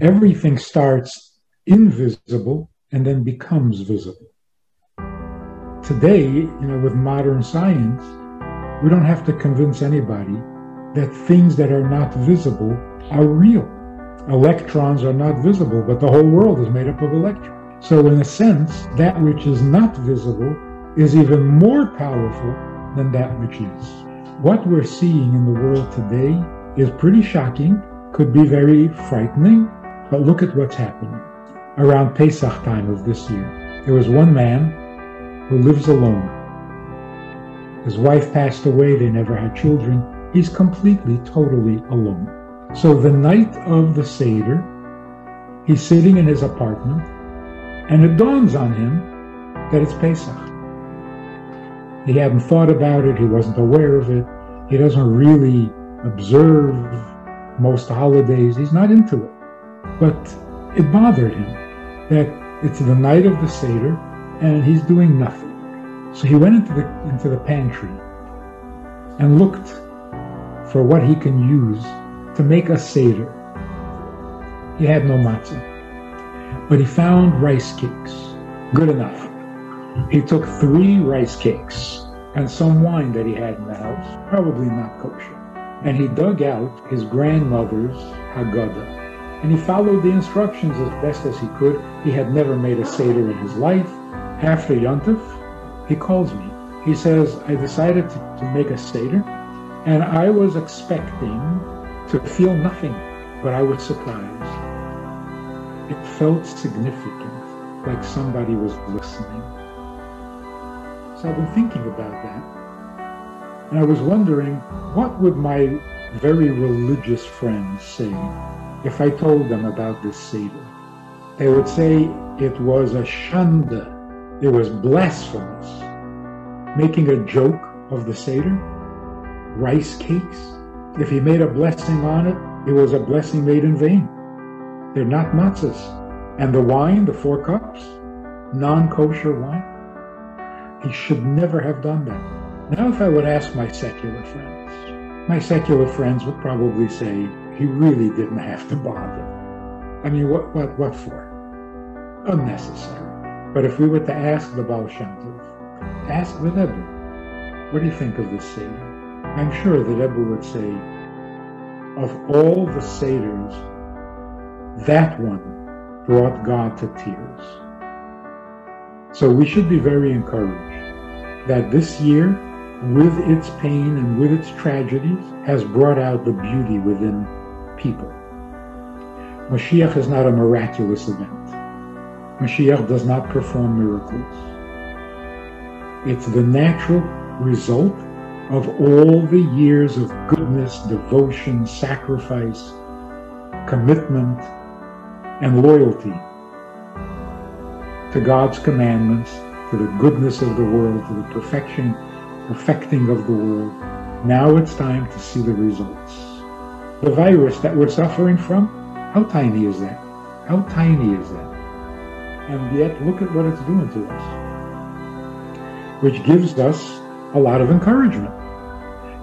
everything starts invisible and then becomes visible. Today, with modern science, we don't have to convince anybody that things that are not visible are real. Electrons are not visible, but the whole world is made up of electrons. So in a sense, that which is not visible is even more powerful than that which is. What we're seeing in the world today is pretty shocking, could be very frightening, but look at what's happening. Around Pesach time of this year, there was one man who lives alone. His wife passed away, they never had children. He's completely, totally alone. So the night of the Seder, he's sitting in his apartment, and it dawns on him that it's Pesach. He hadn't thought about it, he wasn't aware of it, he doesn't really observe most holidays, he's not into it. But it bothered him that it's the night of the Seder, and he's doing nothing. So he went into the pantry and looked for what he can use to make a Seder. He had no matzah, but he found rice cakes. Good enough. He took 3 rice cakes and some wine that he had in the house, probably not kosher. And he dug out his grandmother's Haggadah. And he followed the instructions as best as he could. He had never made a Seder in his life. After Yontif, he calls me. He says, I decided to make a Seder, and I was expecting to feel nothing, but I was surprised. It felt significant, like somebody was listening. So I've been thinking about that, and I was wondering, what would my very religious friends say if I told them about this Seder? They would say it was a shanda, it was blasphemous, making a joke of the Seder, rice cakes. If he made a blessing on it, it was a blessing made in vain. They're not matzahs. And the wine, the 4 cups, non-kosher wine, he should never have done that. Now if I would ask my secular friends would probably say, he really didn't have to bother. I mean, what for? Unnecessary. But if we were to ask the Baal Shem Tov, ask the Rebbe, what do you think of this Seder? I'm sure the Rebbe would say, of all the Seders, that one brought God to tears. So we should be very encouraged that this year, with its pain and with its tragedies, has brought out the beauty within people. Mashiach is not a miraculous event. Mashiach does not perform miracles. It's the natural result of all the years of goodness, devotion, sacrifice, commitment, and loyalty to God's commandments, to the goodness of the world, to the perfecting of the world. Now it's time to see the results. The virus that we're suffering from, how tiny is that? How tiny is that? And yet, look at what it's doing to us, which gives us a lot of encouragement.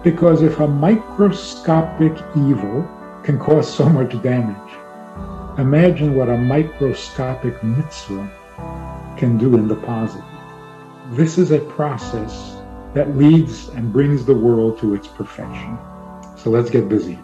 Because if a microscopic evil can cause so much damage, imagine what a microscopic mitzvah can do in the positive. This is a process that leads and brings the world to its perfection. So let's get busy.